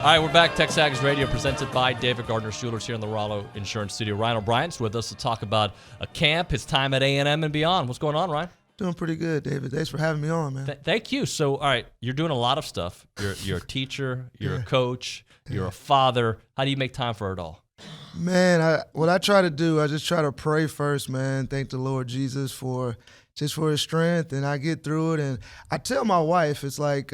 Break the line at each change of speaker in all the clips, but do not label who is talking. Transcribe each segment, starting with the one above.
All right, we're back. TexAgs Radio presented by David Gardner Jewelers here in the Rollo Insurance Studio. Ryan O'Brien's with us to talk about a camp, his time at A&M and beyond. What's going on, Ryan?
Doing pretty good, David. Thanks for having me on, man.
Thank you. So, all right, you're doing a lot of stuff. You're a teacher, you're a coach, you're a father. How do you make time for it all?
Man, what I try to do, I just try to pray first, man. Thank the Lord Jesus for his strength, and I get through it. And I tell my wife, it's like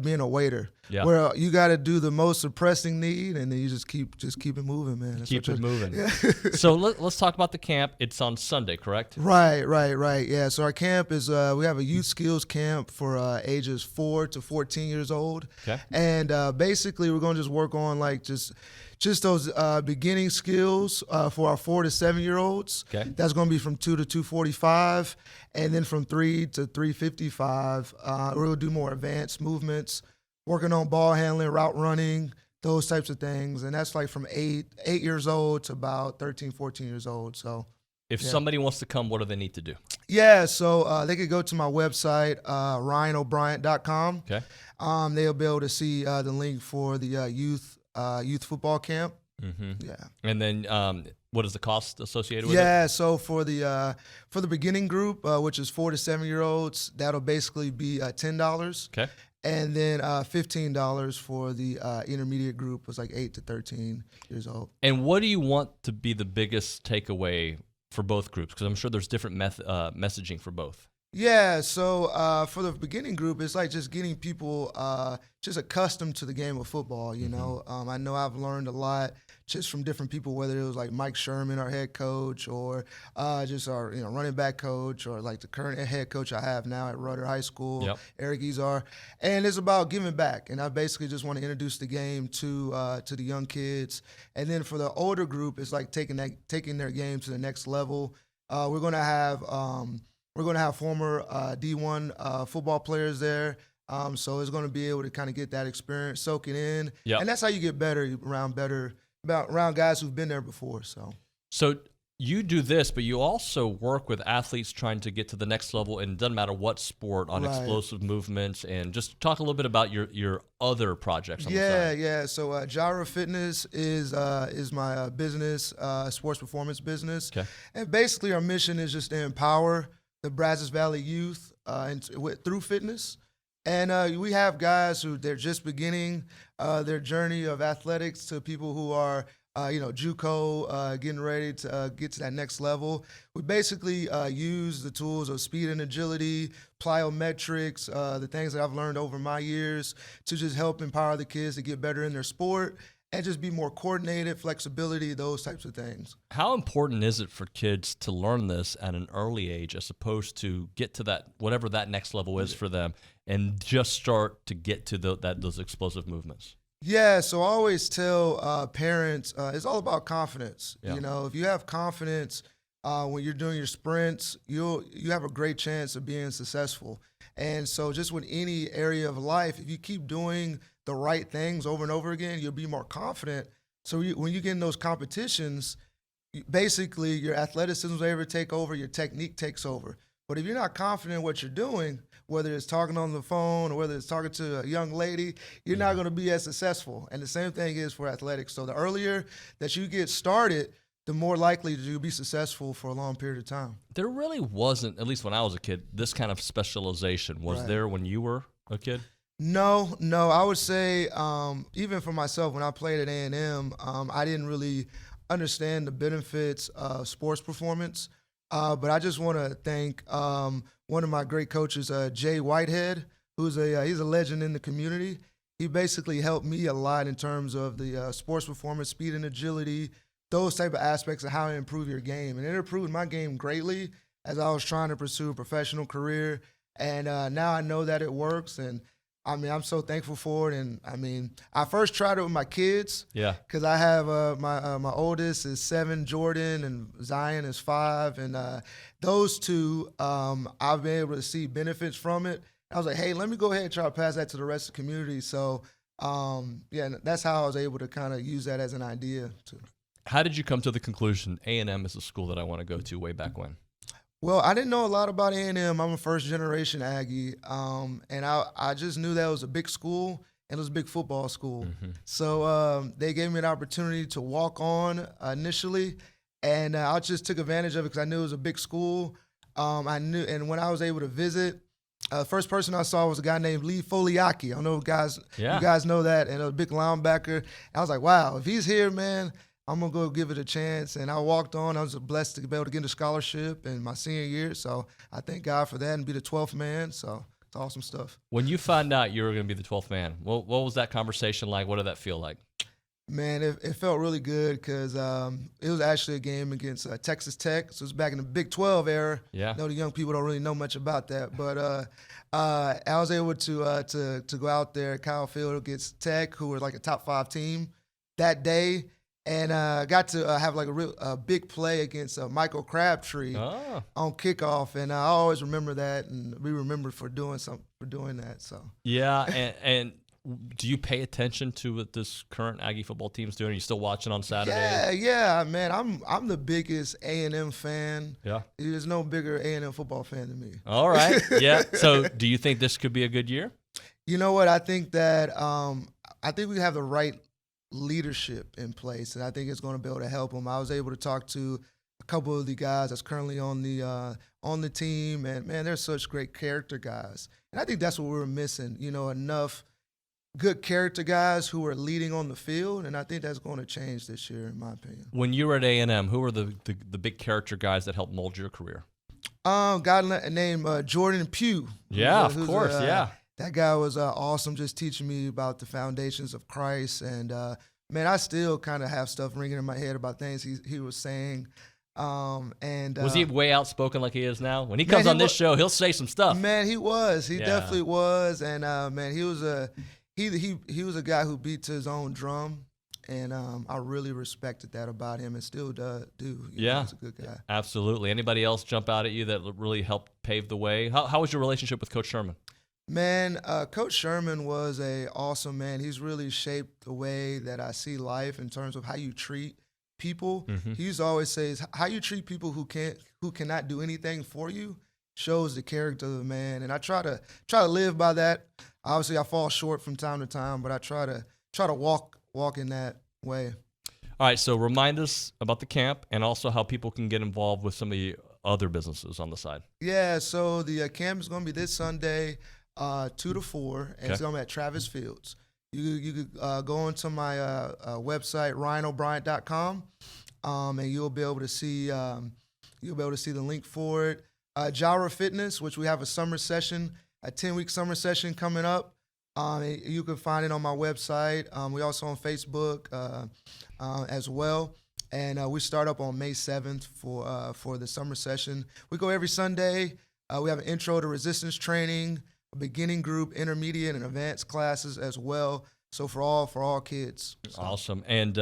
being a waiter, where you got to do the most pressing need, and then you just keep it moving, man.
Keep it moving.
Yeah.
So let's talk about the camp. It's on Sunday, correct?
Right. Yeah. So our camp is we have a youth skills camp for ages 4 to 14 years old.
Okay.
And basically, we're going to just work on just those beginning skills for our 4 to 7 year olds.
Okay.
That's going to be from 2 to 245, and then from 3 to 355, we're going to do more advanced movements, working on ball handling, route running, those types of things. And that's like from 8 years old to about 13, 14 years old. So
if somebody wants to come, what do they need to do?
Yeah, so they could go to my website, ryanobriant.com.
Okay.
They'll be able to see the link for the youth football camp.
Mm-hmm.
Yeah.
And then what is the cost associated with it?
Yeah, so for the beginning group, which is 4 to 7 year olds, that'll basically be $10.
Okay.
And then $15 for the intermediate group, was like 8 to 13 years old.
And what do you want to be the biggest takeaway for both groups? Because I'm sure there's different messaging for both.
Yeah, so for the beginning group, it's like just getting people just accustomed to the game of football, you know. I know I've learned a lot just from different people, whether it was like Mike Sherman, our head coach, or just our running back coach, or like the current head coach I have now at Rudder High School, Eric Izar. And it's about giving back. And I basically just want to introduce the game to the young kids. And then for the older group, it's like taking their game to the next level. We're going to have former D1 football players there, so it's going to be able to kind of get that experience, soak it in, and that's how you get better around guys who've been there before. So you do this, but you also work with athletes trying to get to the next level, and it doesn't matter what sport, on explosive movements, and just talk a little bit about your other projects on the side. Yeah. So Jireh Fitness is my business, sports performance business, and basically our mission is just to empower the Brazos Valley youth through fitness. And we have guys who they're just beginning their journey of athletics to people who are, JUCO, getting ready to get to that next level. We basically use the tools of speed and agility, plyometrics, the things that I've learned over my years to just help empower the kids to get better in their sport and just be more coordinated, flexibility, those types of things.
How important is it for kids to learn this at an early age as opposed to get to that, whatever that next level is for them, and just start to get to those explosive movements?
Yeah, so I always tell parents, it's all about confidence.
Yeah.
You know, if you have confidence when you're doing your sprints, you have a great chance of being successful. And so just with any area of life, if you keep doing the right things over and over again, you'll be more confident. So when you get in those competitions, basically your athleticism is able to take over, your technique takes over. But if you're not confident in what you're doing, whether it's talking on the phone or whether it's talking to a young lady, you're not going to be as successful. And the same thing is for athletics. So the earlier that you get started, the more likely you'll be successful for a long period of time.
There really wasn't, at least when I was a kid, this kind of specialization. Was there when you were a kid?
No. I would say even for myself, when I played at A&M, I didn't really understand the benefits of sports performance. But I just want to thank one of my great coaches, Jay Whitehead, who's he's a legend in the community. He basically helped me a lot in terms of the sports performance, speed and agility, those type of aspects of how to improve your game. And it improved my game greatly as I was trying to pursue a professional career. And now I know that it works. And I mean, I'm so thankful for it. And I mean, I first tried it with my kids.
Yeah.
Because I have my oldest is 7, Jordan, and Zion is 5. And those two, I've been able to see benefits from it. I was like, hey, let me go ahead and try to pass that to the rest of the community. So, that's how I was able to kind of use that as an idea.
How did you come to the conclusion A&M is a school that I want to go to way back when?
Well, I didn't know a lot about A&M. I'm a first-generation Aggie, and I just knew that it was a big school, and it was a big football school.
Mm-hmm.
So they gave me an opportunity to walk on initially, and I just took advantage of it because I knew it was a big school. And when I was able to visit, first person I saw was a guy named Lee Foliaki. I don't know if you guys know that, and a big linebacker. And I was like, wow, if he's here, man, I'm going to go give it a chance. And I walked on. I was blessed to be able to get a scholarship in my senior year. So I thank God for that and be the 12th man. So it's awesome stuff.
When you found out you were going to be the 12th man, what was that conversation like? What did that feel like?
Man, it felt really good because it was actually a game against Texas Tech. So it was back in the Big 12 era.
Yeah.
I know the young people don't really know much about that. But I was able to go out there at Kyle Field against Tech, who were like a top 5 team that day. And got to have like a big play against Michael Crabtree on kickoff, and I always remember that, and we remember for doing that. So
yeah, and do you pay attention to what this current Aggie football team's doing? Are you still watching on Saturday?
Yeah, man. I'm the biggest A&M fan.
Yeah,
there's no bigger A&M football fan than me.
All right, yeah. So do you think this could be a good year?
You know what? I think that we have the right leadership in place, and I think it's going to be able to help them. I was able to talk to a couple of the guys that's currently on the team, and man, they're such great character guys. And I think that's what we were missing, enough good character guys who are leading on the field, and I think that's going to change this year, in my opinion.
When you were at A&M, who were the big character guys that helped mold your career?
Guy named Jordan Pugh.
Yeah, of course, yeah.
That guy was awesome, just teaching me about the foundations of Christ. And, man, I still kind of have stuff ringing in my head about things he was saying. Was he way outspoken like he is now? When he comes on this show, he'll say some stuff. Man, he was. He definitely was. And, man, he was he was a guy who beat to his own drum. And I really respected that about him and still do. He's a good guy.
Absolutely. Anybody else jump out at you that really helped pave the way? How was your relationship with Coach Sherman?
Man, Coach Sherman was an awesome man. He's really shaped the way that I see life in terms of how you treat people.
Mm-hmm.
He used to always say, how you treat people who cannot do anything for you shows the character of the man. And I try to live by that. Obviously, I fall short from time to time, but I try to walk in that way.
All right, so remind us about the camp and also how people can get involved with some of the other businesses on the side.
Yeah, so the camp is going to be this Sunday, 2 to 4, and it's going to be at Travis Fields. You could go onto my website, ryanobriant.com, and you'll be able to see the link for it. Jireh Fitness, which we have a summer session, a 10-week summer session coming up. You can find it on my website. We also on Facebook as well. And we start up on May 7th for the summer session. We go every Sunday. We have an intro to resistance training, a beginning group, intermediate, and advanced classes as well. So for all kids. So.
Awesome. And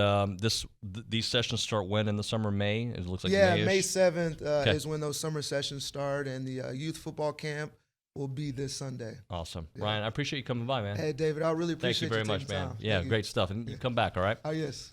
these sessions start when in the summer? May? It looks like
May 7th is when those summer sessions start, and the youth football camp will be this Sunday.
Awesome. Yeah. Ryan, I appreciate you coming by, man.
Hey, David, I really appreciate
Thank you very much, man.
time.
Yeah, great stuff. And you come back, all right?
Oh, yes.